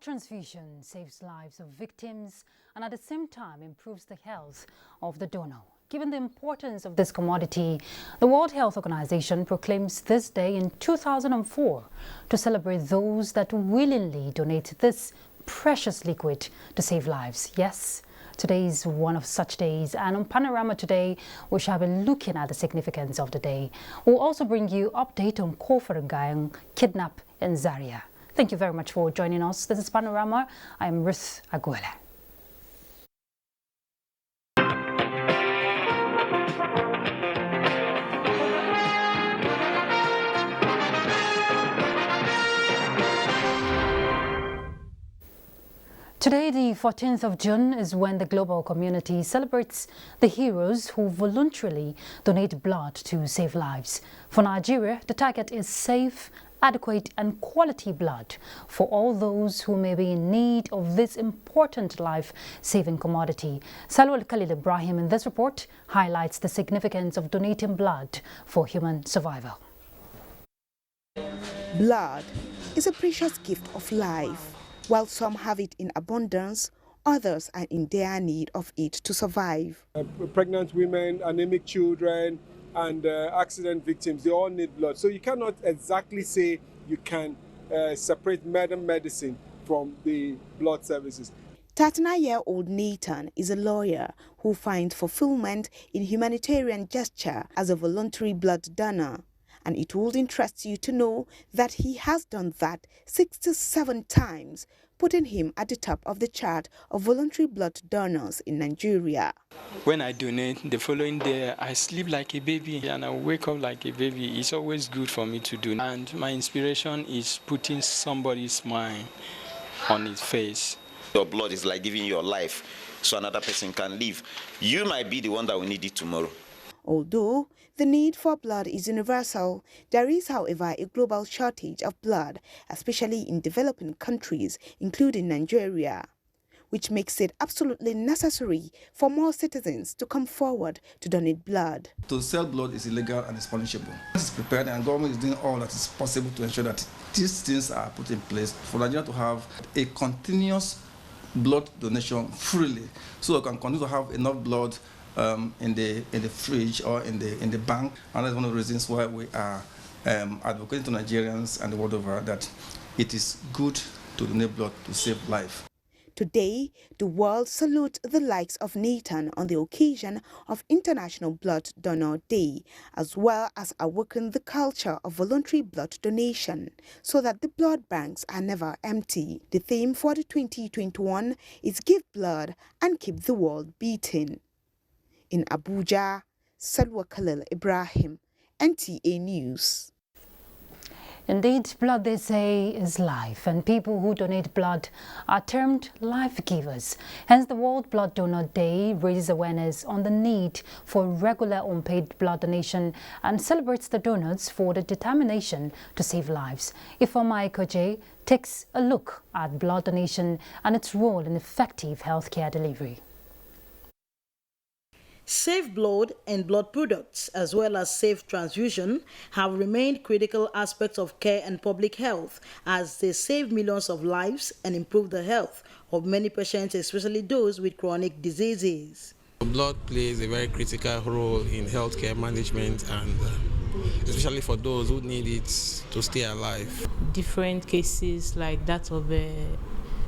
transfusion saves lives of victims and at the same time improves the health of the donor. Given the importance of this commodity, the World Health Organization proclaims this day in 2004 to celebrate those that willingly donate this precious liquid to save lives. Yes, today is one of such days, and on Panorama today, we shall be looking at the significance of the day. We'll also bring you update on Kofaragayang kidnap in Zaria. Thank you very much for joining us. This is Panorama. I am Ruth Aguele. Today, the 14th of June, is when the global community celebrates the heroes who voluntarily donate blood to save lives. For Nigeria, the target is safe, adequate and quality blood for all those who may be in need of this important life-saving commodity. Salwa Khalil Ibrahim in this report highlights the significance of donating blood for human survival. Blood is a precious gift of life. While some have it in abundance, others are in dire need of it to survive. Pregnant women, anemic children, and accident victims, they all need blood. So you cannot exactly say you can separate medicine from the blood services. 39-year-old Nathan is a lawyer who finds fulfillment in humanitarian gesture as a voluntary blood donor. And it would interest you to know that he has done that 67 times, putting him at the top of the chart of voluntary blood donors in Nigeria. When I donate, the following day I sleep like a baby and I wake up like a baby. It's always good for me to do. And my inspiration is putting somebody's smile on his face. Your blood is like giving your life so another person can live. You might be the one that will need it tomorrow. Although the need for blood is universal, there is, however, a global shortage of blood, especially in developing countries, including Nigeria, which makes it absolutely necessary for more citizens to come forward to donate blood. To sell blood is illegal and it's punishable. It's prepared and government is doing all that is possible to ensure that these things are put in place for Nigeria to have a continuous blood donation freely, so we can continue to have enough blood in the fridge or in the bank. And that's one of the reasons why we are advocating to Nigerians and the world over that it is good to donate blood to save life. Today, the world salutes the likes of Nathan on the occasion of International Blood Donor Day, as well as awaken the culture of voluntary blood donation so that the blood banks are never empty. The theme for the 2021 is Give Blood and Keep the World Beating. In Abuja, Salwa Khalil Ibrahim, NTA News. Indeed, blood, they say, is life, and people who donate blood are termed life givers. Hence, the World Blood Donor Day raises awareness on the need for regular unpaid blood donation and celebrates the donors for the determination to save lives. Ifeoma Ikoje takes a look at blood donation and its role in effective healthcare delivery. Safe blood and blood products, as well as safe transfusion, have remained critical aspects of care and public health as they save millions of lives and improve the health of many patients, especially those with chronic diseases. Blood plays a very critical role in healthcare management and especially for those who need it to stay alive. Different cases like that of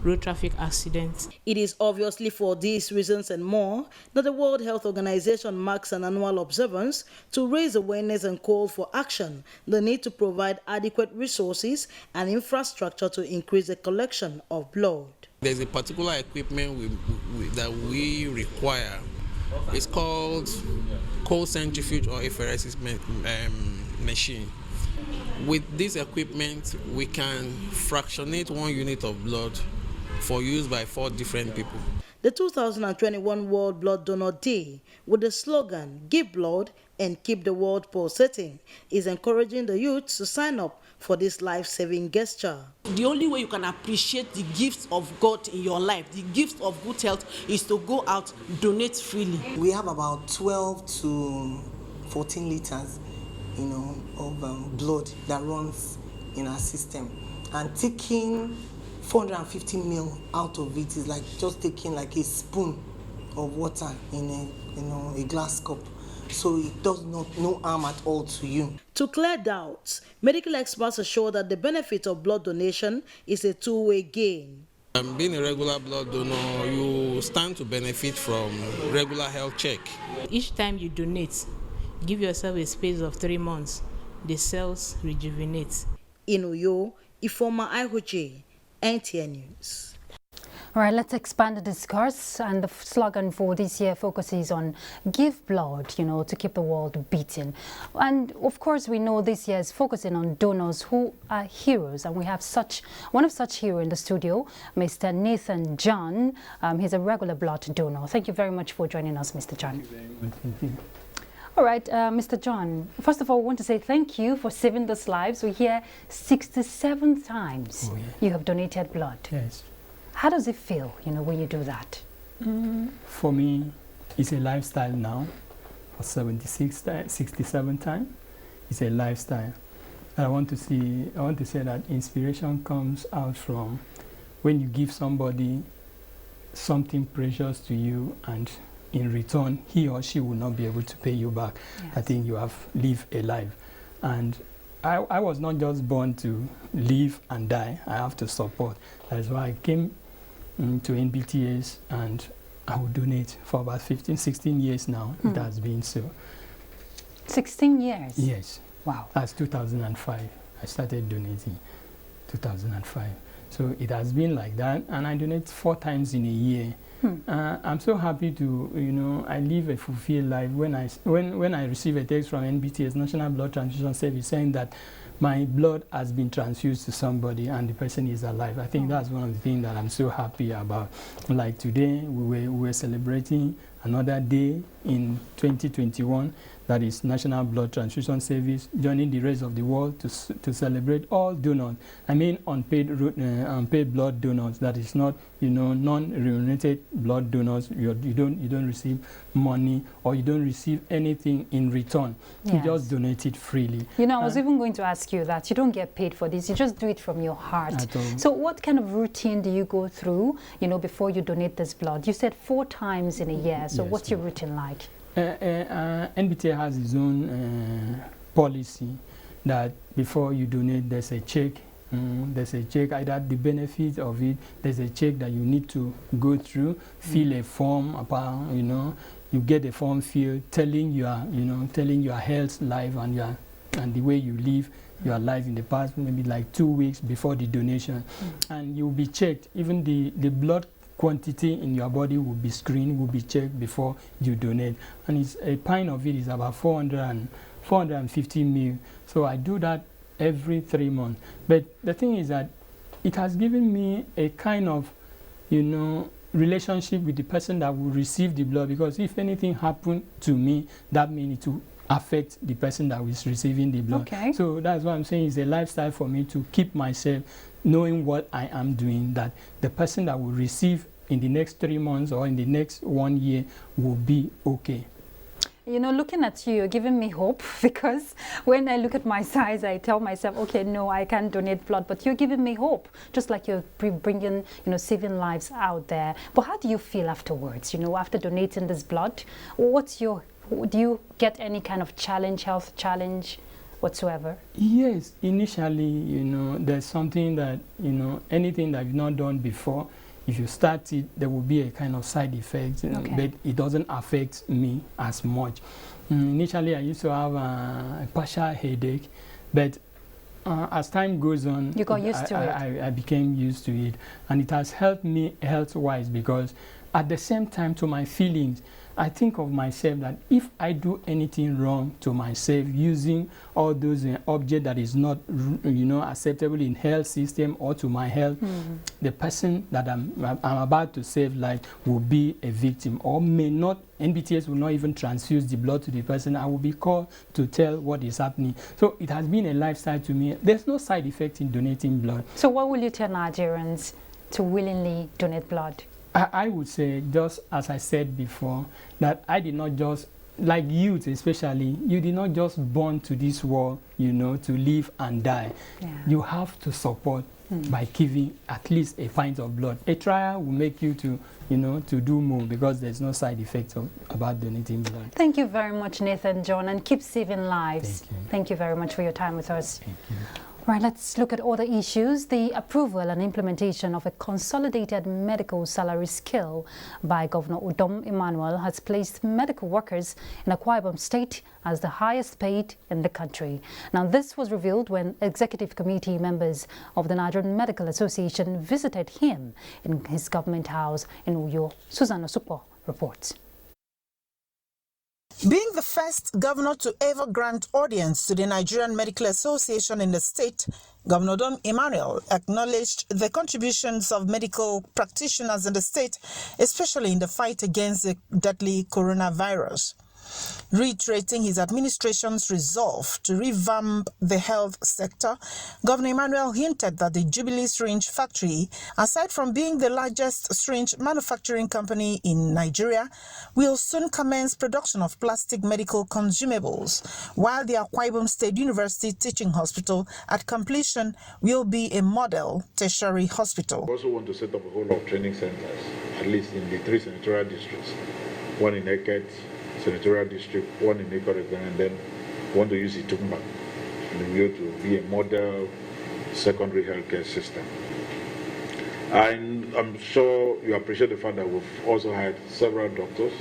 road traffic accidents. It is obviously for these reasons and more that the World Health Organization marks an annual observance to raise awareness and call for action, the need to provide adequate resources and infrastructure to increase the collection of blood. There's a particular equipment that we require. It's called cold centrifuge or apheresis machine. With this equipment, we can fractionate 1 unit of blood for use by 4 different people. The 2021 World Blood Donor Day, with the slogan "Give Blood and Keep the World Pulsating," is encouraging the youth to sign up for this life-saving gesture. The only way you can appreciate the gifts of God in your life, the gift of good health, is to go out, donate freely. We have about 12 to 14 liters, of blood that runs in our system, and taking 450 ml out of it is like just taking like a spoon of water in a glass cup. So it does no harm at all to you. To clear doubts, medical experts assure that the benefit of blood donation is a two-way gain. Being a regular blood donor, you stand to benefit from regular health check. Each time you donate, give yourself a space of 3 months. The cells rejuvenate. In Uyo, Ifoma Ihoche, NTA News. All right, let's expand the discourse, and the slogan for this year focuses on give blood, to keep the world beating. And of course, we know this year is focusing on donors who are heroes, and we have one of such heroes in the studio, Mr. Nathan John. He's a regular blood donor. Thank you very much for joining us, Mr. John. Thank you very much. Thank you. All right, Mr. John, first of all, I want to say thank you for saving those lives. We hear 67 times you have donated blood. Yes. How does it feel, when you do that? For me, it's a lifestyle now. For 67 times, it's a lifestyle. And I want to say that inspiration comes out from when you give somebody something precious to you, and in return, he or she will not be able to pay you back. Yes. I think you have lived a life. And I was not just born to live and die. I have to support. That's why I came to NBTS, and I will donate for about 15, 16 years now. It has been so. 16 years? Yes. Wow. That's 2005. I started donating 2005. So it has been like that, and I donate 4 times in a year. I'm so happy to, I live a fulfilled life. When I receive a text from NBTS, National Blood Transfusion Service, saying that my blood has been transfused to somebody and the person is alive, I think that's one of the things that I'm so happy about. Like today, we were celebrating another day in 2021, that is National Blood Transfusion Service, joining the rest of the world to celebrate all donors. I mean unpaid blood donors, that is not, non-remunerated blood donors. You don't receive money, or you don't receive anything in return. Yes. You just donate it freely. I was even going to ask you that. You don't get paid for this. You just do it from your heart. So what kind of routine do you go through, before you donate this blood? You said 4 times in a year. So yes, what's your routine like? NBTA has its own policy that before you donate, there's a check. There's a check, either the benefit of it, there's a check that you need to go through, fill a form about, you get a form filled telling your health, life, and the way you live your life in the past, maybe like 2 weeks before the donation. And you'll be checked. Even the blood quantity in your body will be screened, will be checked before you donate. And it's a pint of it is about 450 ml. So I do that every 3 months. But the thing is that it has given me a kind of, relationship with the person that will receive the blood, because if anything happened to me, that means it will affect the person that is receiving the blood. Okay. So that's what I'm saying, is a lifestyle for me to keep myself knowing what I am doing, that the person that will receive in the next 3 months or in the next 1 year will be okay. Looking at you, you're giving me hope, because when I look at my size, I tell myself, okay, no, I can't donate blood, but you're giving me hope, just like you're bringing, saving lives out there. But how do you feel afterwards, after donating this blood? Do you get any kind of health challenge whatsoever? Yes, initially, there's something that, anything that you've not done before, if you start it, there will be a kind of side effect, but it doesn't affect me as much. Initially, I used to have a partial headache, but as time goes on, you got used to it. I became used to it, and it has helped me health-wise, because at the same time, to my feelings, I think of myself that if I do anything wrong to myself using all those objects that is not, acceptable in health system or to my health, the person that I'm about to save life will be a victim, or may not. NBTS will not even transfuse the blood to the person. I will be called to tell what is happening. So it has been a lifestyle to me. There's no side effect in donating blood. So what will you tell Nigerians to willingly donate blood? I would say, just as I said before, that I did not just, like youth especially, you did not just born to this world, to live and die. Yeah. You have to support. by giving at least a pint of blood. A trial will make you to, to do more because there's no side effects about donating blood. Thank you very much, Nathan John, and keep saving lives. Thank you very much for your time with us. Thank you. Right, let's look at other issues. The approval and implementation of a consolidated medical salary scale by Governor Udom Emmanuel has placed medical workers in Akwa Ibom State as the highest paid in the country. Now, this was revealed when executive committee members of the Nigerian Medical Association visited him in his government house in Uyo. Susan Osupo reports. Being the first governor to ever grant audience to the Nigerian Medical Association in the state, Governor Udom Emmanuel acknowledged the contributions of medical practitioners in the state, especially in the fight against the deadly coronavirus. Reiterating his administration's resolve to revamp the health sector, Governor Emmanuel hinted that the Jubilee Syringe Factory, aside from being the largest syringe manufacturing company in Nigeria, will soon commence production of plastic medical consumables, while the Akwa Ibom State University Teaching Hospital, at completion, will be a model tertiary hospital. We also want to set up a whole lot of training centers, at least in the 3 senatorial districts, one in Eket, senatorial district, one in Ikoregan, and then want to use it to be a model secondary healthcare system. And I'm sure you appreciate the fact that we've also hired several doctors.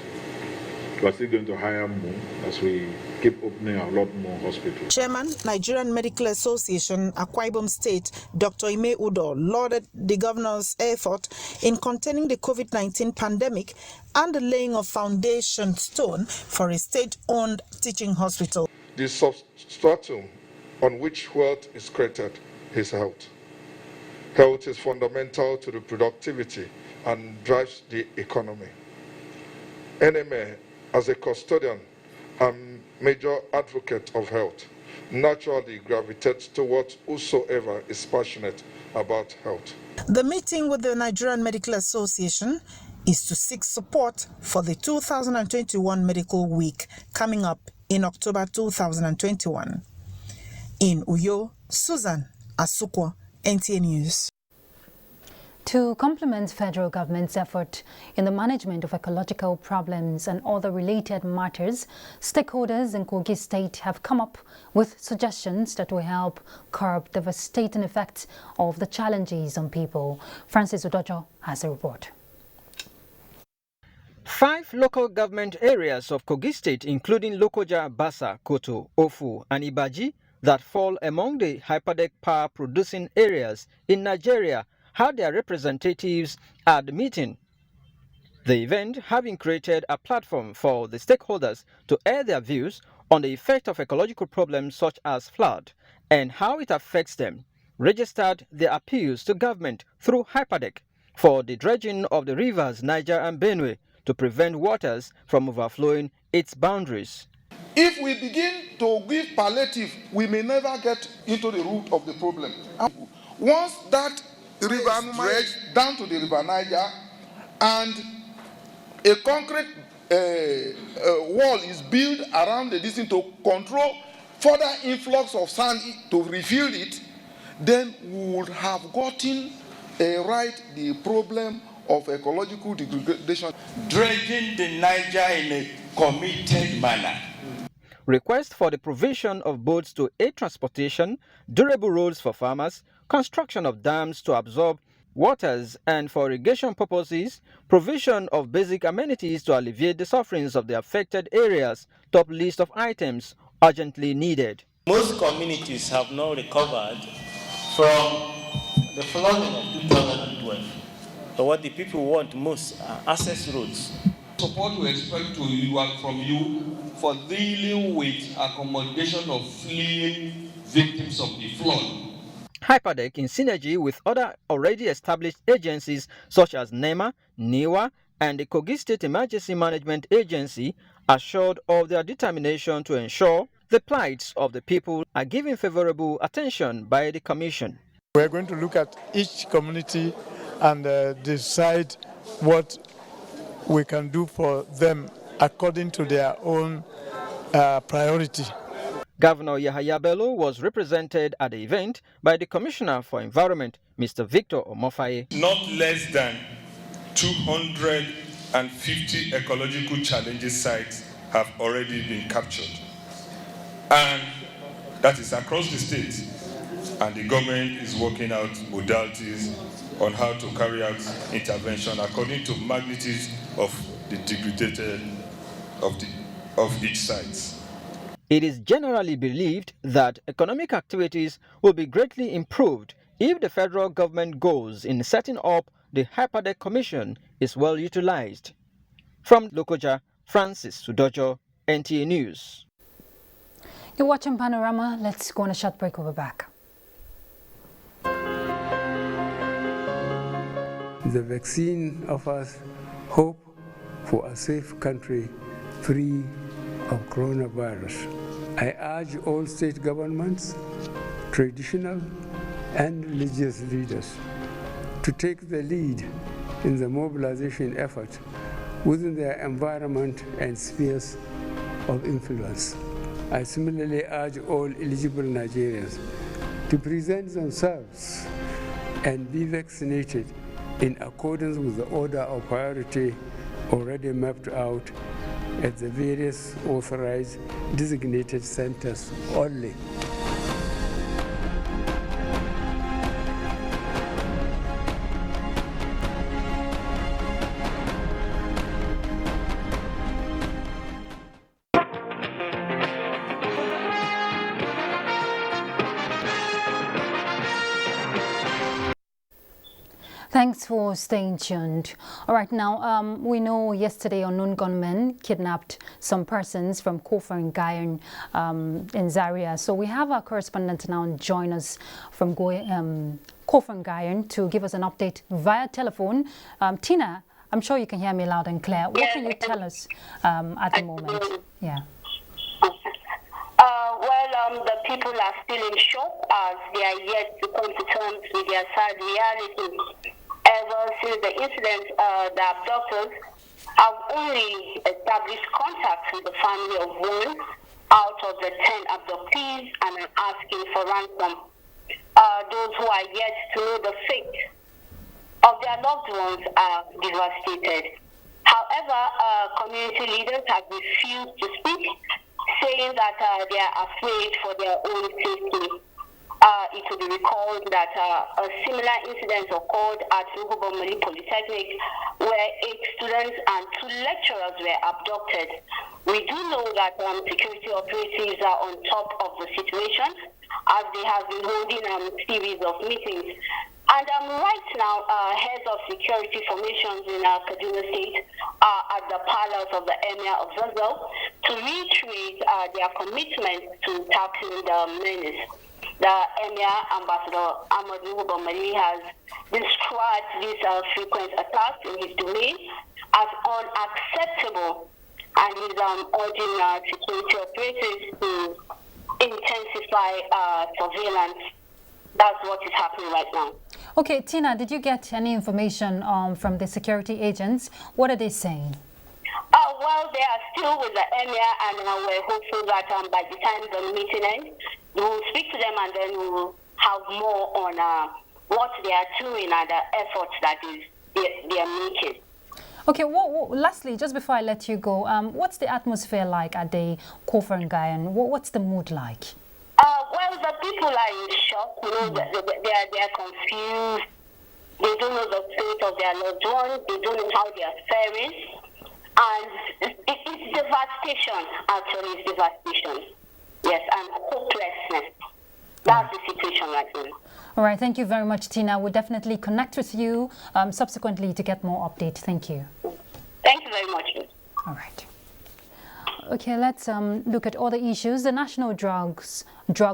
We are still going to hire more as we keep opening a lot more hospitals. Chairman, Nigerian Medical Association, Akwa Ibom State, Dr. Ime Udo, lauded the governor's effort in containing the COVID-19 pandemic and the laying of foundation stone for a state-owned teaching hospital. The substratum on which wealth is created is health. Health is fundamental to the productivity and drives the economy. NMA, as a custodian and major advocate of health, naturally gravitates towards whosoever is passionate about health. The meeting with the Nigerian Medical Association is to seek support for the 2021 Medical Week coming up in October 2021. In Uyo, Susan Asukwa, NTA News. To complement federal government's effort in the management of ecological problems and other related matters, stakeholders in Kogi State have come up with suggestions that will help curb devastating effects of the challenges on people. Francis Udojo has a report. 5 local government areas of Kogi State, including Lokoja, Basa, Koto, Ofu, and Ibaji, that fall among the hyperdeck power producing areas in Nigeria, had their representatives at the meeting. The event having created a platform for the stakeholders to air their views on the effect of ecological problems such as flood and how it affects them, registered their appeals to government through hyperdeck for the dredging of the rivers Niger and Benue to prevent waters from overflowing its boundaries. If we begin to give palliative, we may never get into the root of the problem. Once that river is dredged down to the river Niger and a concrete wall is built around the distance to control further influx of sand to refill it, then we would have gotten right the problem of ecological degradation. Dredging the Niger in a committed manner. Request for the provision of boats to aid transportation, durable roads for farmers, construction of dams to absorb waters and for irrigation purposes, provision of basic amenities to alleviate the sufferings of the affected areas, top list of items urgently needed. Most communities have not recovered from the flooding of 2012. So what the people want most are access roads. Support we expect from you for dealing with accommodation of fleeing victims of the flood. Hyperdeck, in synergy with other already established agencies such as NEMA, NIWA, and the Kogi State Emergency Management Agency, assured of their determination to ensure the plights of the people are given favorable attention by the Commission. We are going to look at each community and decide what we can do for them according to their own priority. Governor Yahaya Bello was represented at the event by the Commissioner for Environment, Mr. Victor Omofaye. Not less than 250 ecological challenges sites have already been captured. And that is across the state. And the government is working out modalities on how to carry out intervention according to magnitude of the degradation of each site. It is generally believed that economic activities will be greatly improved if the federal government goals in setting up the Hyperdeck Commission is well utilized. From Lokoja, Francis Sudojo, NTA News. You're watching Panorama. Let's go on a short break. We'll be back. The vaccine offers hope for a safe country free of coronavirus. I urge all state governments, traditional and religious leaders to take the lead in the mobilization effort within their environment and spheres of influence. I similarly urge all eligible Nigerians to present themselves and be vaccinated in accordance with the order of priority already mapped out at the various authorized designated centers only. Thanks for staying tuned. All right, now we know yesterday unknown gunmen kidnapped some persons from Kofa and Gayan in Zaria. So we have our correspondent now join us from Kofa and Gayan to give us an update via telephone. Tina, I'm sure you can hear me loud and clear. What can you tell us at the moment? Yeah. The people are still in shock as they are yet to come to terms with their sad reality. Ever since the incident, the abductors have only established contact with the family of one out of the 10 abductees and are asking for ransom. Those who are yet to know the fate of their loved ones are devastated. However, community leaders have refused to speak, saying that they are afraid for their own safety. It will be recalled that a similar incident occurred at Ruhubomali Polytechnic, where 8 students and 2 lecturers were abducted. We do know that security operatives are on top of the situation, as they have been holding a series of meetings. And right now, heads of security formations in Kaduna State are at the palace of the Emir of Zazzau to reiterate their commitment to tackling the menace. The Emir, Ambassador Ahmadu Bamali, has described these frequent attacks in his domain as unacceptable, and he's urging security operators to intensify surveillance. That's what is happening right now. Okay, Tina, did you get any information from the security agents? What are they saying? Well, they are still with the Emir, and we're hopeful that by the time the meeting ends, we'll speak to them and then we'll have more on what they are doing and the efforts that they are making. Okay, lastly, just before I let you go, what's the atmosphere like at the Kofa and Gayan? What's the mood like? Well, the people are in shock. You know, they are confused. They don't know the fate of their loved ones. They don't know how they are faring. And it's devastation, actually, it's devastation. Yes, and hopelessness. That's the situation right now. All right, thank you very much, Tina. We'll definitely connect with you subsequently to get more updates. Thank you. Thank you very much. All right. Okay, let's look at other issues. The National Drug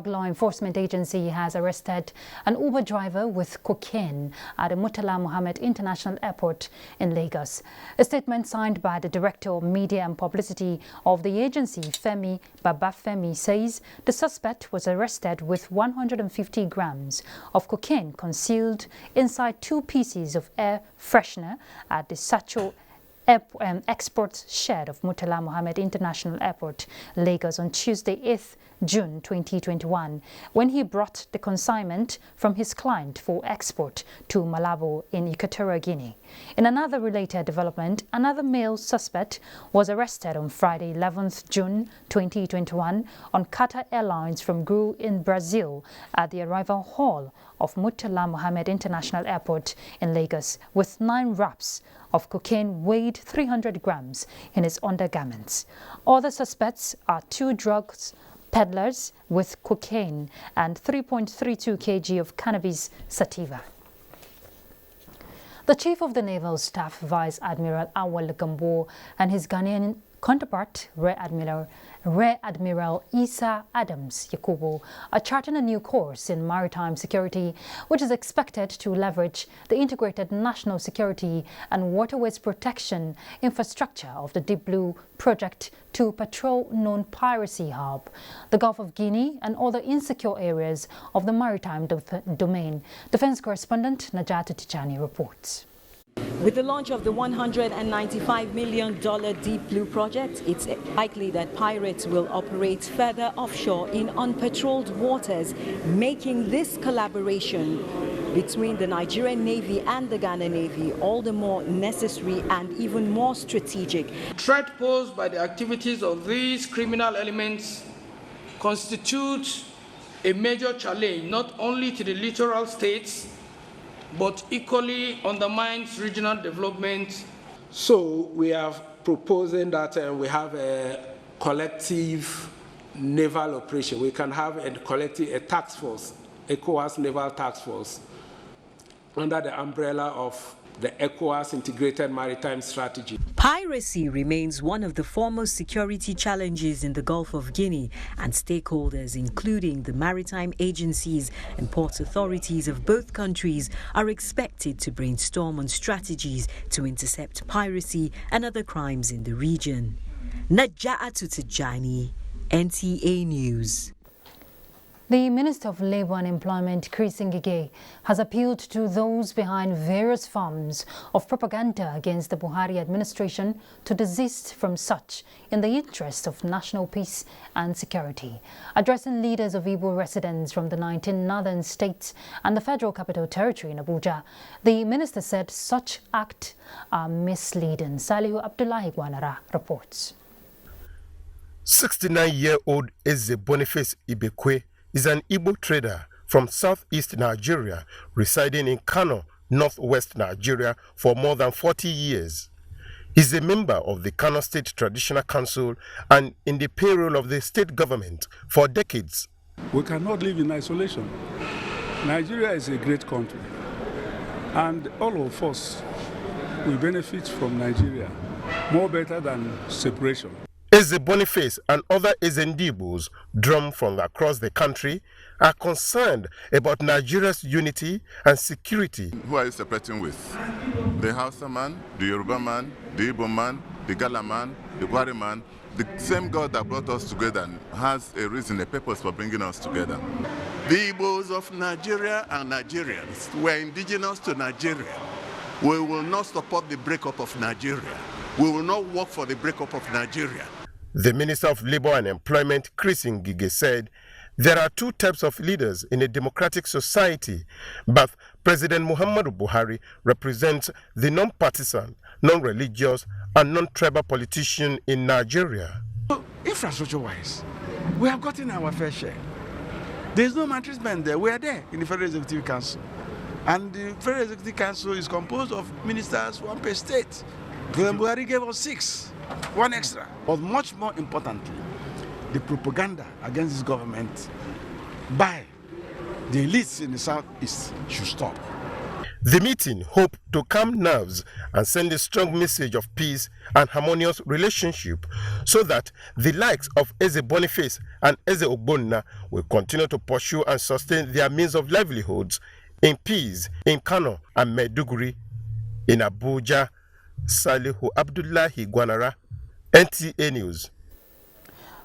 Law Enforcement Agency has arrested an Uber driver with cocaine at the Murtala Mohammed International Airport in Lagos. A statement signed by the Director of Media and Publicity of the agency, Femi Babafemi, says the suspect was arrested with 150 grams of cocaine concealed inside 2 pieces of air freshener at the Sacho export shed of Murtala Mohammed International Airport, Lagos, on Tuesday, 8th June 2021, when he brought the consignment from his client for export to Malabo in Equatorial Guinea. In another related development, another male suspect was arrested on Friday, 11th June 2021 on Qatar Airlines from Gru in Brazil at the arrival hall of Murtala Mohammed International Airport in Lagos with 9 wraps of cocaine weighed 300 grams in his undergarments. Other suspects are 2 drugs peddlers with cocaine and 3.32 kg of cannabis sativa. The Chief of the Naval Staff, Vice Admiral Aguele, and his Ghanaian counterpart, Rear Admiral Isa Adams Yakubu, are charting a new course in maritime security, which is expected to leverage the integrated national security and waterways protection infrastructure of the Deep Blue project to patrol known piracy hub, the Gulf of Guinea, and other insecure areas of the maritime domain. Defense correspondent Najatu Tijani reports. With the launch of the $195 million Deep Blue project, it's likely that pirates will operate further offshore in unpatrolled waters, making this collaboration between the Nigerian Navy and the Ghana Navy all the more necessary and even more strategic. The threat posed by the activities of these criminal elements constitutes a major challenge not only to the littoral states, but equally undermines regional development. So we are proposing that we have a collective naval operation. We can have a task force, ECOWAS Naval Task Force, under the umbrella of the ECOWAS Integrated Maritime Strategy. Piracy remains one of the foremost security challenges in the Gulf of Guinea, and stakeholders, including the maritime agencies and port authorities of both countries, are expected to brainstorm on strategies to intercept piracy and other crimes in the region. Najatu Tijani, NTA News. The Minister of Labour and Employment, Chris Ngige, has appealed to those behind various forms of propaganda against the Buhari administration to desist from such in the interest of national peace and security. Addressing leaders of Igbo residents from the 19 northern states and the Federal Capital Territory in Abuja, the minister said such acts are misleading. Salihu Abdullahi Gwanara reports. 69-year-old Eze Boniface Ibekwe is an Igbo trader from southeast Nigeria, residing in Kano, northwest Nigeria for more than 40 years. He's a member of the Kano State Traditional Council and in the payroll of the state government for decades. We cannot live in isolation. Nigeria is a great country, and all of us will benefit from Nigeria more better than separation. Eze Boniface and other Ezendibos drawn from across the country are concerned about Nigeria's unity and security. Who are you separating with? The Hausa man, the Yoruba man, the Igbo man, the Gala man, the Gwari man. The same God that brought us together has a reason, a purpose for bringing us together. The Igbos of Nigeria and Nigerians were indigenous to Nigeria. We will not support the breakup of Nigeria. We will not work for the breakup of Nigeria. The Minister of Labour and Employment, Chris Ngige, said there are 2 types of leaders in a democratic society, but President Muhammadu Buhari represents the non-partisan, non-religious, and non-tribal politician in Nigeria. Infrastructure-wise, we have gotten our fair share. There is no maltreatment there. We are there in the Federal Executive Council. And the Federal Executive Council is composed of ministers, 1 per state. President Buhari gave us 6, 1 extra. But much more importantly, the propaganda against this government by the elites in the southeast should stop. The meeting hoped to calm nerves and send a strong message of peace and harmonious relationship so that the likes of Eze Boniface and Eze Ogbonna will continue to pursue and sustain their means of livelihoods in peace in Kano and Maiduguri. In Abuja, Salihu Abdullahi Gwanara, NTA News.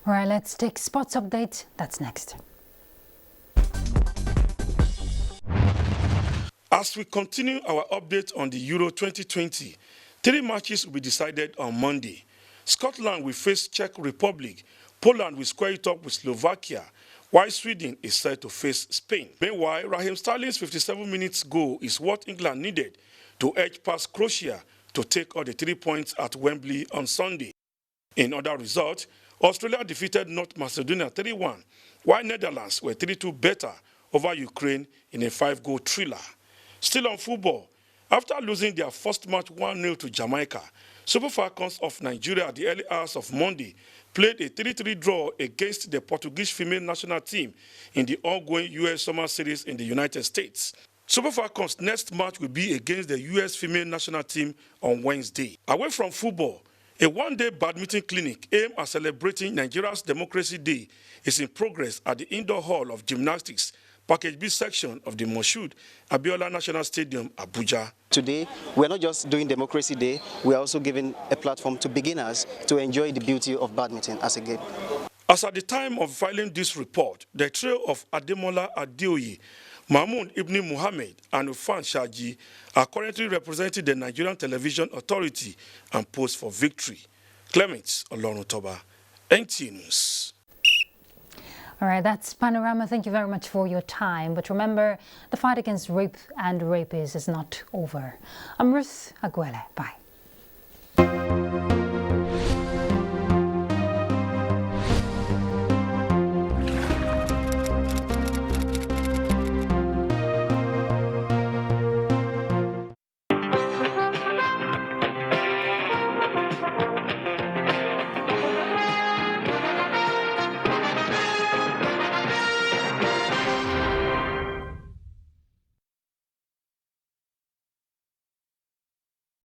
All right, let's take sports update. That's next. As we continue our update on the Euro 2020, 3 matches will be decided on Monday. Scotland will face Czech Republic. Poland will square it up with Slovakia, while Sweden is set to face Spain. Meanwhile, Raheem Sterling's 57 minutes goal is what England needed to edge past Croatia to take all the 3 points at Wembley on Sunday. In other results, Australia defeated North Macedonia 3-1, while Netherlands were 3-2 better over Ukraine in a 5-goal thriller. Still on football, after losing their first match 1-0 to Jamaica, Super Falcons of Nigeria at the early hours of Monday played a 3-3 draw against the Portuguese female national team in the ongoing U.S. Summer Series in the United States. Super Falcons' next match will be against the U.S. female national team on Wednesday. Away from football, a one-day badminton clinic aimed at celebrating Nigeria's Democracy Day is in progress at the Indoor Hall of Gymnastics, Package B section of the Moshood Abiola National Stadium, Abuja. Today, we're not just doing Democracy Day, we're also giving a platform to beginners to enjoy the beauty of badminton as a game. As at the time of filing this report, the trio of Ademola Adeoye, Mahmoud Ibn Muhammad and Ufan Shaji are currently representing the Nigerian Television Authority and post for victory. Clement Olorutoba, NTA News. All right, that's Panorama. Thank you very much for your time. But remember, the fight against rape and rapists is not over. I'm Ruth Aguele. Bye.